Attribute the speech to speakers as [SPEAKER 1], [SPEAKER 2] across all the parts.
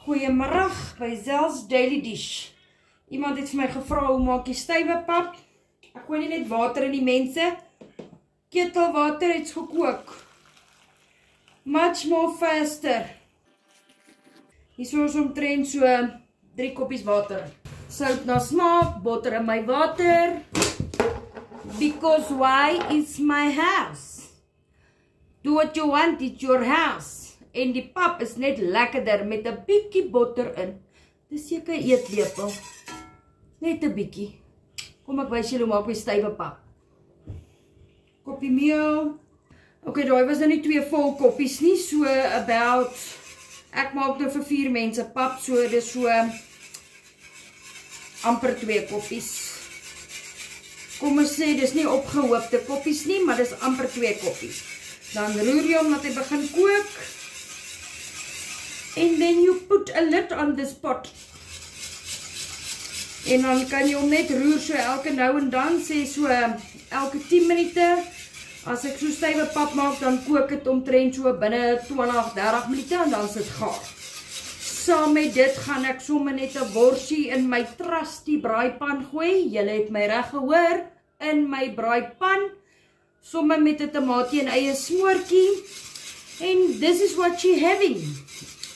[SPEAKER 1] Goeiemiddag by Zel's Daily Dish. Iemand het vir my gevra hoe maak jy stywe pap? Ek gooi nie net water in die mense. Ketelwater het gekook. Much more faster. Hier is omtrent so 3 koppies water. Sout na smaak, botter in my water. Because why? It's my house. Do what you want, it's your house. En die pap is net lekkerder met 'n bietjie botter in. Dis seker 'n eetlepel. Net 'n bietjie. Kom ek wys julle hoe maak my stywe pap. Koppie meel. Okay, daai was nou nie 2 vol koppies nie, so about ek maak nou vir 4 mense pap, so dis so amper 2 koppies. Kom ons sê, dis nie opgehoopte koppies nie, maar dis amper 2 koppies. Dan roer jy hom dat hy begin kook. And then you put a lid on this pot. En dan kan jy hom net roer so elke nou en dan, sê so elke 10 minute. As ek so stywe pap maak, dan kook het omtrent so binne 20-30 minute en dan sit gaar. Saam met dit gaan ek sommer net 'n worsie in my trusty braaipan gooi. Julle het my reg gehoor, in my braaipan. Sommer met 'n tamatie en eie smoortjie. En this is what she having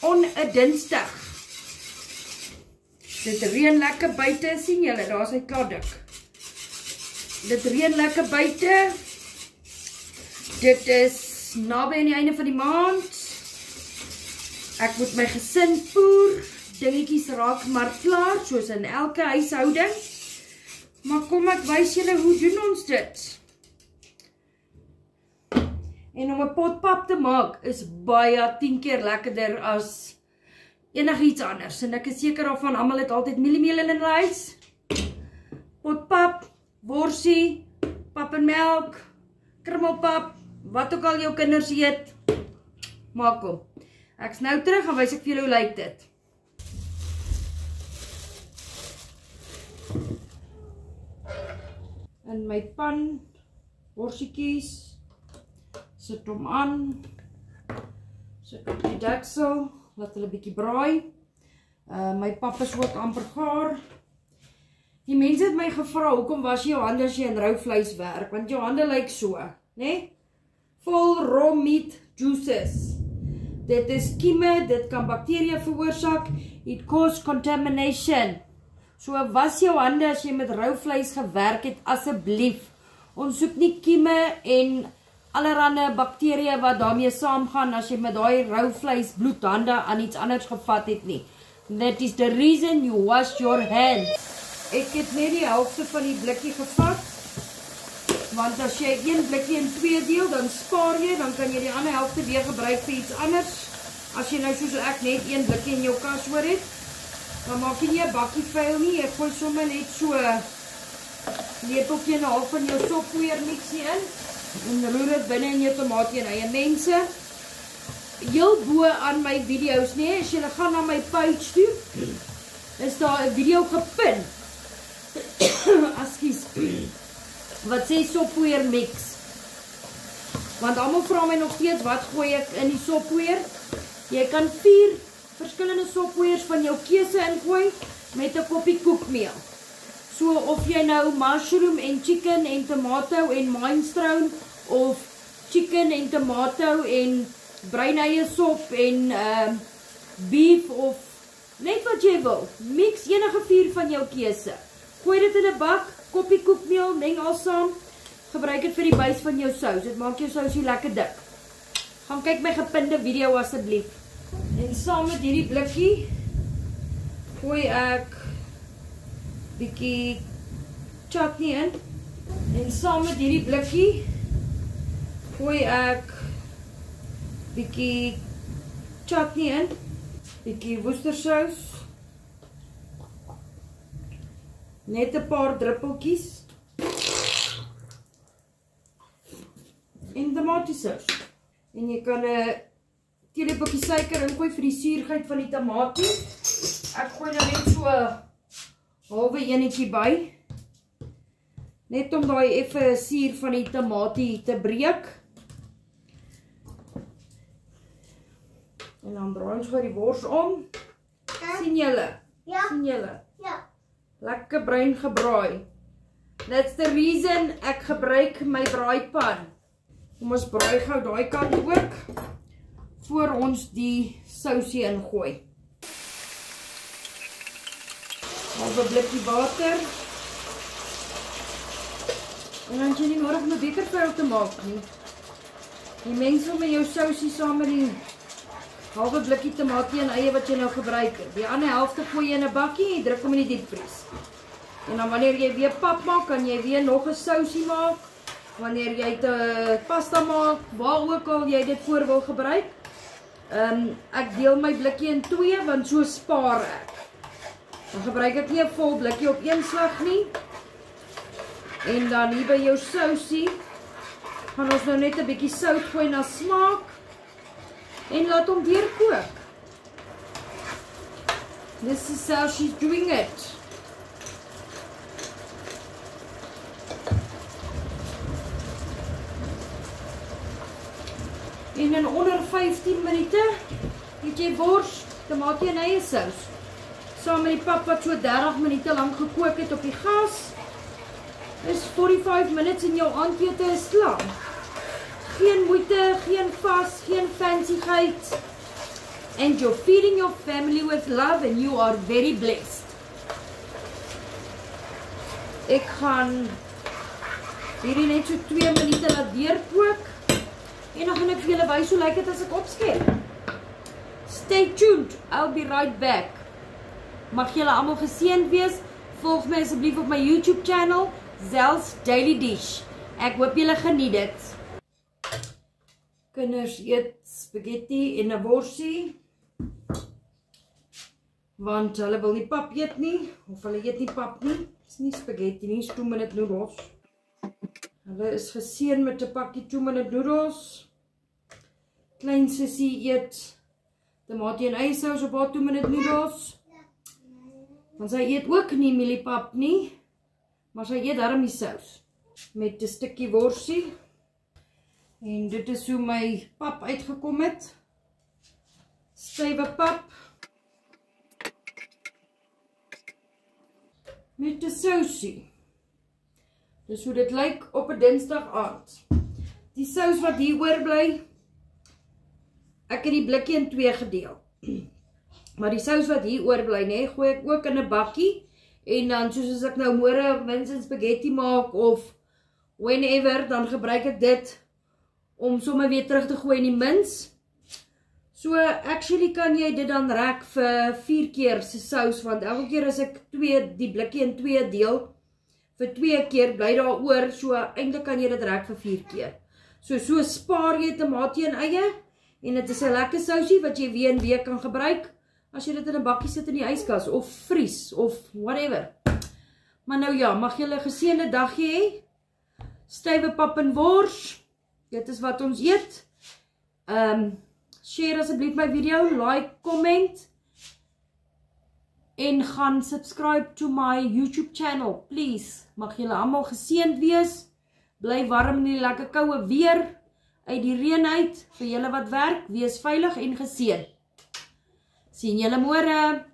[SPEAKER 1] on 'n Dinsdag. Dit reën lekker buite, sien julle, daar is hy klaar dik. Dit reën lekker buite. Dit is naby aan die einde van die maand. Ek moet my gesin voer. Dingetjies raak maar klaar, soos in elke huishouding. Maar kom ek wys julle hoe doen ons dit. En om 'n pot pap te maak is baie 10 keer lekkerder as enigiets anders. En ek is seker daarvan, almal het altyd mieliemeel in hulle huis. Pot pap, worsie, pap en melk, krummelpap, wat ook al jou kinders eet, maak hom. Ek's nou terug en wys ek vir julle hoe lyk dit. In my pan, worsiekies, sit hom aan, sit op die deksel, laat hulle bietjie braai. My pap is ook amper gaar. Die mense het my gevra, hoekom was jy jou hande as jy in rou vleis werk? Want jou hande lyk so, né? Vol raw meat juices. Dit is kieme, dit kan bakterieë veroorsaak. It cause contamination. So was jou hande as jy met rou vleis gewerk het, asseblief. Ons soek nie kieme en allerhande bakterieë wat daarmee saamgaan as jy met daai rou vleis bloedhande aan iets anders gevat het nie. That is the reason you wash your hands. Ek het net die helfte van die blikkie gevat. Want as jy 1 blikkie in 2 deel, dan spaar jy, dan kan jy die ander helfte weer gebruik vir iets anders. As jy nou soos ek net 1 blikkie in jou kas hoor het, dan maak jy nie 'n bakkie vuil nie. Jy gooi sommer net so lepeltjie en 'n half van jou soppoeier mixie in en roer dit binne in jou tamatie en eie mense. Heel bo aan my video's, nee, as jy gaan na my page toe, is daar 'n video gepin. Askies. Wat sê soppoeier mix. Want almal vra my nog steeds wat gooi ek in die soppoeier. Jy kan 4 verskillende soppoeiers van jou keuse ingooi met 'n koppie koekmeel. So of jy nou mushroom en chicken en tomato en minestrone of chicken en tomato en bruineie sop en beef of net wat jy wil. Mix enige 4 van jou keuse. Gooi dit in 'n bak, koppie koekmeel, meng al saam. Gebruik dit vir die bys van jou sous. Dit maak jou sousie lekker dik. Gaan kyk my gepinde video asseblief. En saam met hierdie blikkie gooi ek bietjie chutney in. En saam met hierdie blikkie gooi ek bietjie chutney in, bietjie woestersous, net 'n paar druppeltjies en tomatiesous. En jy kan 'n teelepeltjie suiker ingooi vir die suurheid van die tamatie. Ek gooi nou net so 'n halwe enetjie by, net om daai effe suur van die tamatie te breek. En dan draai ons gou die wors om. Sien julle?
[SPEAKER 2] Ja.
[SPEAKER 1] Sien julle?
[SPEAKER 2] Ja.
[SPEAKER 1] Lekker bruin gebraai. That's the reason ek gebruik my braaipan. Kom ons braai gou daai kant ook voor ons die sousie ingooi. Halve blikkie water. En dan jy nie nodig om 'n beker vuil te maak nie. Jy meng sommer jou sousie saam met die halve blikkie tamatie en eie wat jy nou gebruik het. Die ander helfte gooi jy in 'n bakkie en druk hom in die diepvries. En dan wanneer jy weer pap maak, kan jy weer nog 'n sousie maak. Wanneer jy pasta maak, waar ook al jy dit voor wil gebruik. Ek deel my blikkie in 2 want so spaar ek. Dan gebruik ek nie 'n vol blikkie op een slag nie. En dan hier by jou sousie gaan ons nou net 'n bietjie sout gooi na smaak en laat hom weer kook. This is how she's doing it. En in onder 15 minute het jy wors, tamatie en eie sous. Saam met die pap wat so 30 minute lank gekook het op die gas. Is 45 minutes en jou aandete is klaar. Geen moeite, geen vas, geen fancyheid. And you're feeding your family with love and you are very blessed. Ek gaan hierdie net so 2 minute laat deurkook. En dan gaan ek vir julle wys hoe lyk dit as ek opskep. Stay tuned, I'll be right back. Mag julle almal geseënd wees. Volg my asseblief op my YouTube channel, Zel's Daily Dish. Ek hoop julle geniet dit. Kinders eet spaghetti en 'n worsie. Want hulle wil nie pap eet nie, of hulle eet nie pap nie. Dit is nie spaghetti nie, is 2-minute noedels. Hulle is geseën met 'n pakkie 2-minute noedels. Klein sussie eet tamatie en eie sous op haar 2-minute noedels. Want sy eet ook nie mieliepap nie, maar sy eet darm die sous. Met 'n stukkie worsie. En dit is hoe my pap uitgekom het. Stywe pap. Met 'n sousie. Dis hoe dit lyk op 'n Dinsdag aand. Die sous wat hier oorbly, ek het die blikkie in 2 gedeel. Maar die sous wat hier oorbly, nee, gooi ek ook in 'n bakkie. En dan soos as ek nou môre minstens spaghetti maak of whenever, dan gebruik ek dit om sommer weer terug te gooi in die mins. So actually kan jy dit dan rek vir 4 keer se sous, want elke keer as ek die blikkie in 2 deel, vir 2 keer bly daar oor, so eintlik kan jy dit rek vir 4 keer. So spaar jy tamatie en eie, en dit is 'n lekker sousie wat jy weer en weer kan gebruik, as jy dit in 'n bakkie sit in die yskas, of vries, of whatever. Maar nou ja, mag julle 'n geseënde dag hê. Stywe pap en wors, dit is wat ons eet. Share asseblief my video, like, comment, en gaan subscribe to my YouTube channel, please. Mag julle almal geseënd wees, bly warm in die lekker koue weer, uit die reën uit, vir julle wat werk, wees veilig en geseën. Sien julle môre.